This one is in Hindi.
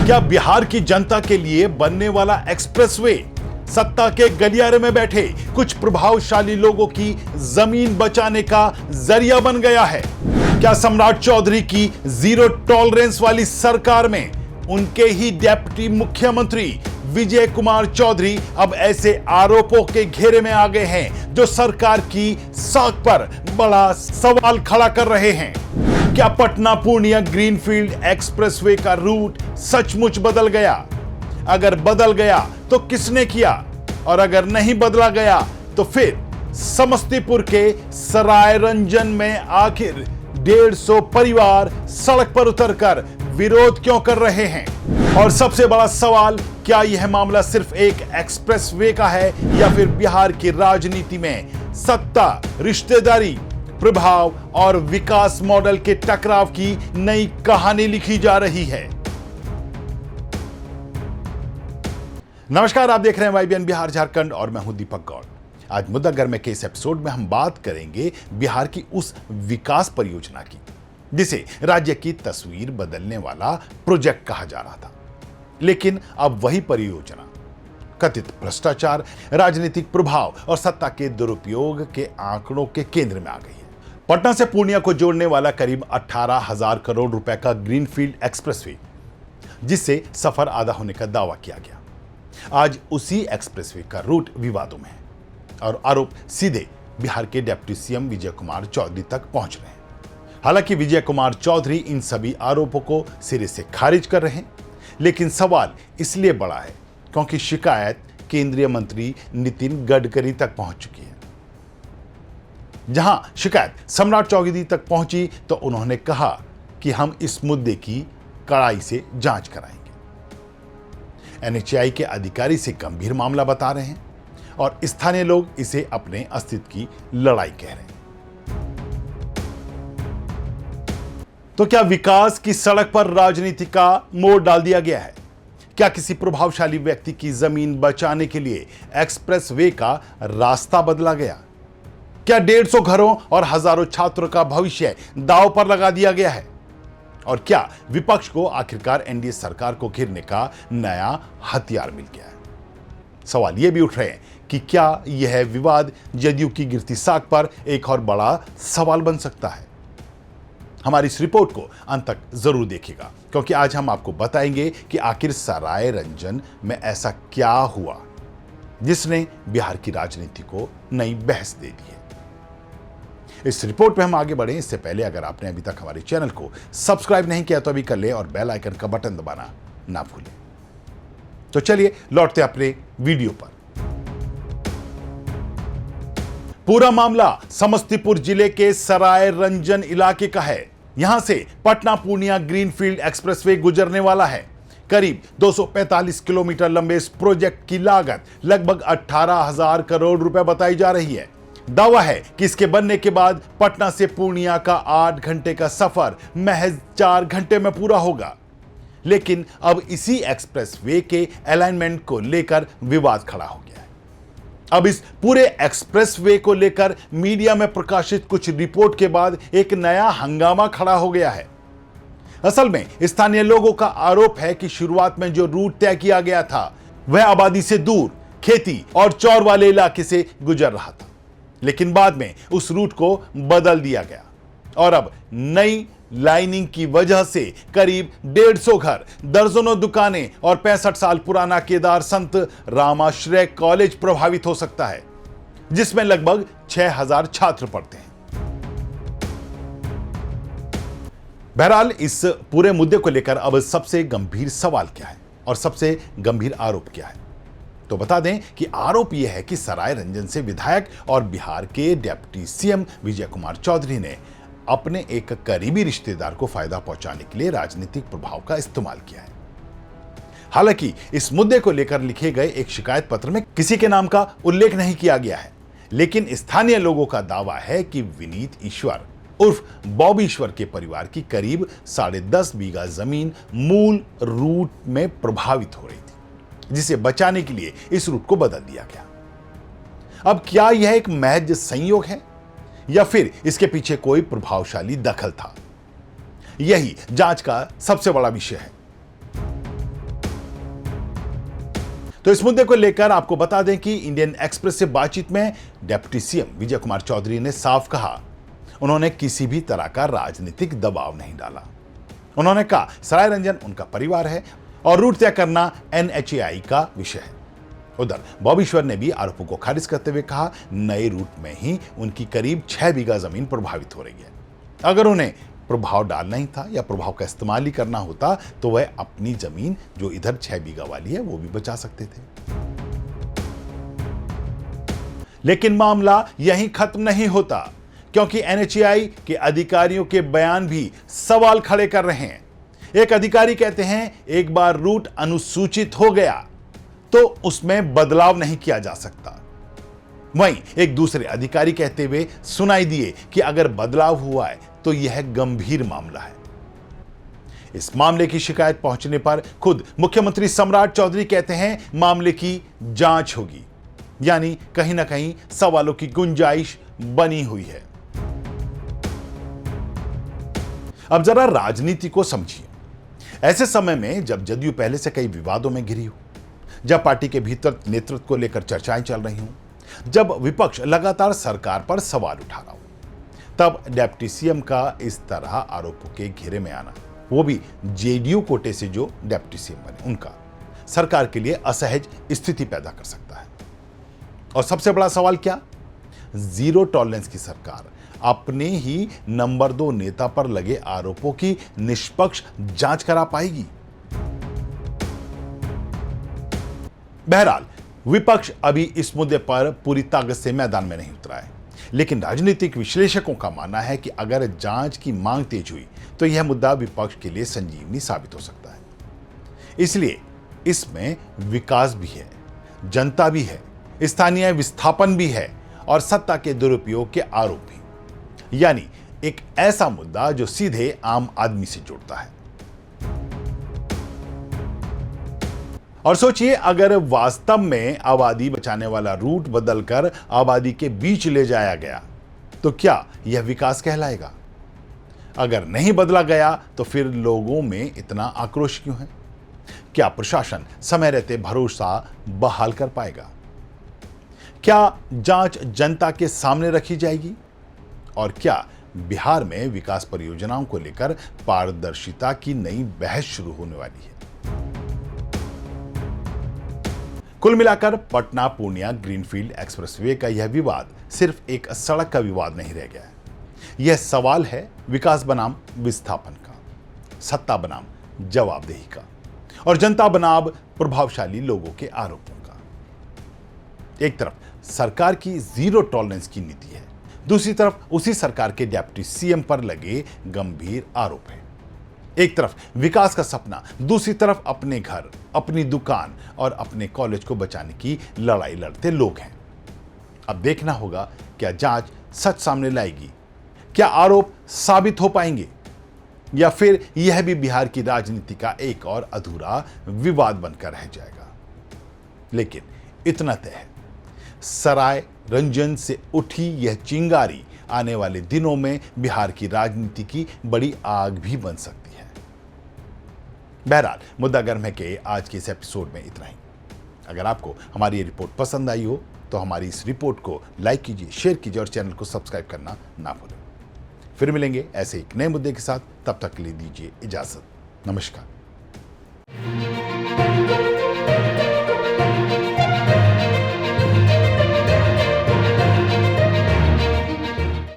क्या बिहार की जनता के लिए बनने वाला एक्सप्रेसवे सत्ता के गलियारे में बैठे कुछ प्रभावशाली लोगों की जमीन बचाने का जरिया बन गया है? क्या सम्राट चौधरी की जीरो टॉलरेंस वाली सरकार में उनके ही डिप्टी मुख्यमंत्री विजय कुमार चौधरी अब ऐसे आरोपों के घेरे में आ गए हैं जो सरकार की साख पर बड़ा सवाल खड़ा कर रहे हैं? क्या पटना पूर्णिया ग्रीनफील्ड एक्सप्रेसवे का रूट सचमुच बदल गया? अगर बदल गया तो किसने किया, और अगर नहीं बदला गया तो फिर समस्तीपुर के सरायरंजन में आखिर 150 परिवार सड़क पर उतरकर विरोध क्यों कर रहे हैं? और सबसे बड़ा सवाल, क्या यह मामला सिर्फ एक एक्सप्रेसवे का है या फिर बिहार की राजनीति में सत्ता, रिश्तेदारी, प्रभाव और विकास मॉडल के टकराव की नई कहानी लिखी जा रही है? नमस्कार, आप देख रहे हैं YBN बिहार झारखंड और मैं हूं दीपक गौड़। आज मुद्दा गर्म के इस एपिसोड में हम बात करेंगे बिहार की उस विकास परियोजना की जिसे राज्य की तस्वीर बदलने वाला प्रोजेक्ट कहा जा रहा था, लेकिन अब वही परियोजना कथित भ्रष्टाचार, राजनीतिक प्रभाव और सत्ता के दुरुपयोग के आंकड़ों के केंद्र में आ गई है। पटना से पूर्णिया को जोड़ने वाला करीब 18,000 करोड़ रुपए का ग्रीनफील्ड एक्सप्रेसवे, जिससे सफर आधा होने का दावा किया गया, आज उसी एक्सप्रेसवे का रूट विवादों में है और आरोप सीधे बिहार के डिप्टी सीएम विजय कुमार चौधरी तक पहुंच रहे हैं। हालांकि विजय कुमार चौधरी इन सभी आरोपों को सिरे से खारिज कर रहे हैं, लेकिन सवाल इसलिए बड़ा है क्योंकि शिकायत केंद्रीय मंत्री नितिन गडकरी तक पहुंच चुकी है। जहां शिकायत सम्राट चौधरी तक पहुंची तो उन्होंने कहा कि हम इस मुद्दे की कड़ाई से जांच कराएंगे। NHAI के अधिकारी से गंभीर मामला बता रहे हैं और स्थानीय लोग इसे अपने अस्तित्व की लड़ाई कह रहे हैं। तो क्या विकास की सड़क पर राजनीति का मोड़ डाल दिया गया है? क्या किसी प्रभावशाली व्यक्ति की जमीन बचाने के लिए एक्सप्रेसवे का रास्ता बदला गया? क्या 150 घरों और हजारों छात्रों का भविष्य दांव पर लगा दिया गया है? और क्या विपक्ष को आखिरकार NDA सरकार को घेरने का नया हथियार मिल गया है? सवाल यह भी उठ रहे हैं कि क्या यह विवाद जदयू की गिरती साख पर एक और बड़ा सवाल बन सकता है? हमारी इस रिपोर्ट को अंत तक जरूर देखिएगा, क्योंकि आज हम आपको बताएंगे कि आखिर सरायरंजन में ऐसा क्या हुआ जिसने बिहार की राजनीति को नई बहस दे दी है। इस रिपोर्ट में हम आगे बढ़े इससे पहले अगर आपने अभी तक हमारे चैनल को सब्सक्राइब नहीं किया तो अभी कर ले और बेल आइकन का बटन दबाना ना भूलें। तो चलिए लौटते अपने वीडियो पर। पूरा मामला समस्तीपुर जिले के सरायरंजन इलाके का है। यहां से पटना पूर्णिया ग्रीनफील्ड एक्सप्रेसवे गुजरने वाला है। करीब 245 किलोमीटर लंबे इस प्रोजेक्ट की लागत लगभग 18,000 करोड़ रुपए बताई जा रही है। दावा है कि इसके बनने के बाद पटना से पूर्णिया का 8 घंटे का सफर महज 4 घंटे में पूरा होगा। लेकिन अब इसी एक्सप्रेसवे के अलाइनमेंट को लेकर विवाद खड़ा हो गया है। अब इस पूरे एक्सप्रेसवे को लेकर मीडिया में प्रकाशित कुछ रिपोर्ट के बाद एक नया हंगामा खड़ा हो गया है। असल में स्थानीय लोगों का आरोप है कि शुरुआत में जो रूट तय किया गया था वह आबादी से दूर, खेती और चौर वाले इलाके से गुजर रहा था, लेकिन बाद में उस रूट को बदल दिया गया और अब नई लाइनिंग की वजह से करीब 150 घर, दर्जनों दुकानें और 65 साल पुराना केदार संत रामाश्रय कॉलेज प्रभावित हो सकता है, जिसमें लगभग 6,000 छात्र पढ़ते हैं। बहरहाल इस पूरे मुद्दे को लेकर अब सबसे गंभीर सवाल क्या है और सबसे गंभीर आरोप क्या है? तो बता दें कि आरोप यह है कि सरायरंजन से विधायक और बिहार के डिप्टी सीएम विजय कुमार चौधरी ने अपने एक करीबी रिश्तेदार को फायदा पहुंचाने के लिए राजनीतिक प्रभाव का इस्तेमाल किया है। हालांकि इस मुद्दे को लेकर लिखे गए एक शिकायत पत्र में किसी के नाम का उल्लेख नहीं किया गया है, लेकिन स्थानीय लोगों का दावा है कि विनीत ईश्वर उर्फ बॉबी ईश्वर के परिवार की करीब 10.5 बीघा जमीन मूल रूट में प्रभावित हो रही थी, जिसे बचाने के लिए इस रूट को बदल दिया गया। अब क्या यह एक महज संयोग है या फिर इसके पीछे कोई प्रभावशाली दखल था? यही जांच का सबसे बड़ा विषय है। तो इस मुद्दे को लेकर आपको बता दें कि इंडियन एक्सप्रेस से बातचीत में डिप्टी सीएम विजय कुमार चौधरी ने साफ कहा, उन्होंने किसी भी तरह का राजनीतिक दबाव नहीं डाला। उन्होंने कहा सराय रंजन उनका परिवार है और रूट तय करना एनएचएआई का विषय है। उधर बॉबी ईश्वर ने भी आरोपों को खारिज करते हुए कहा, नए रूट में ही उनकी करीब 6 बीघा जमीन प्रभावित हो रही है। अगर उन्हें प्रभाव डालना ही था या प्रभाव का इस्तेमाल ही करना होता तो वह अपनी जमीन जो इधर 6 बीघा वाली है वो भी बचा सकते थे। लेकिन मामला यहीं खत्म नहीं होता, क्योंकि एनएचएआई के अधिकारियों के बयान भी सवाल खड़े कर रहे हैं। एक अधिकारी कहते हैं एक बार रूट अनुसूचित हो गया तो उसमें बदलाव नहीं किया जा सकता। वहीं एक दूसरे अधिकारी कहते हुए सुनाई दिए कि अगर बदलाव हुआ है तो यह गंभीर मामला है। इस मामले की शिकायत पहुंचने पर खुद मुख्यमंत्री सम्राट चौधरी कहते हैं मामले की जांच होगी, यानी कहीं ना कहीं सवालों की गुंजाइश बनी हुई है। अब जरा राजनीति को समझिए। ऐसे समय में जब जदयू पहले से कई विवादों में घिरी हो, जब पार्टी के भीतर नेतृत्व को लेकर चर्चाएं चल रही हों, जब विपक्ष लगातार सरकार पर सवाल उठा रहा हो, तब डिप्टी सीएम का इस तरह आरोपों के घेरे में आना, वो भी जेडीयू कोटे से जो डिप्टी सीएम बने, उनका सरकार के लिए असहज स्थिति पैदा कर सकता है। और सबसे बड़ा सवाल क्या, जीरो टॉलरेंस की सरकार अपने ही नंबर 2 नेता पर लगे आरोपों की निष्पक्ष जांच करा पाएगी? बहरहाल विपक्ष अभी इस मुद्दे पर पूरी ताकत से मैदान में नहीं उतरा है, लेकिन राजनीतिक विश्लेषकों का मानना है कि अगर जांच की मांग तेज हुई तो यह मुद्दा विपक्ष के लिए संजीवनी साबित हो सकता है। इसलिए इसमें विकास भी है, जनता भी है, स्थानीय विस्थापन भी है और सत्ता के दुरुपयोग के आरोप भी, यानी एक ऐसा मुद्दा जो सीधे आम आदमी से जुड़ता है। और सोचिए, अगर वास्तव में आबादी बचाने वाला रूट बदलकर आबादी के बीच ले जाया गया तो क्या यह विकास कहलाएगा? अगर नहीं बदला गया तो फिर लोगों में इतना आक्रोश क्यों है? क्या प्रशासन समय रहते भरोसा बहाल कर पाएगा? क्या जांच जनता के सामने रखी जाएगी? और क्या बिहार में विकास परियोजनाओं को लेकर पारदर्शिता की नई बहस शुरू होने वाली है? कुल मिलाकर पटना पूर्णिया ग्रीनफील्ड एक्सप्रेसवे का यह विवाद सिर्फ एक सड़क का विवाद नहीं रह गया है। यह सवाल है विकास बनाम विस्थापन का, सत्ता बनाम जवाबदेही का और जनता बनाम प्रभावशाली लोगों के आरोपों का। एक तरफ सरकार की जीरो टॉलरेंस की नीति है, दूसरी तरफ उसी सरकार के डिप्टी सीएम पर लगे गंभीर आरोप है। एक तरफ विकास का सपना, दूसरी तरफ अपने घर, अपनी दुकान और अपने कॉलेज को बचाने की लड़ाई लड़ते लोग हैं। अब देखना होगा क्या जांच सच सामने लाएगी, क्या आरोप साबित हो पाएंगे, या फिर यह भी बिहार की राजनीति का एक और अधूरा विवाद बनकर रह जाएगा। लेकिन इतना तय है, सराय रंजन से उठी यह चिंगारी आने वाले दिनों में बिहार की राजनीति की बड़ी आग भी बन सकती है। बहरहाल मुद्दा गर्म है कि आज के इस एपिसोड में इतना ही। अगर आपको हमारी ये रिपोर्ट पसंद आई हो तो हमारी इस रिपोर्ट को लाइक कीजिए, शेयर कीजिए और चैनल को सब्सक्राइब करना ना भूलें। फिर मिलेंगे ऐसे एक नए मुद्दे के साथ, तब तक के लिए दीजिए इजाजत। नमस्कार।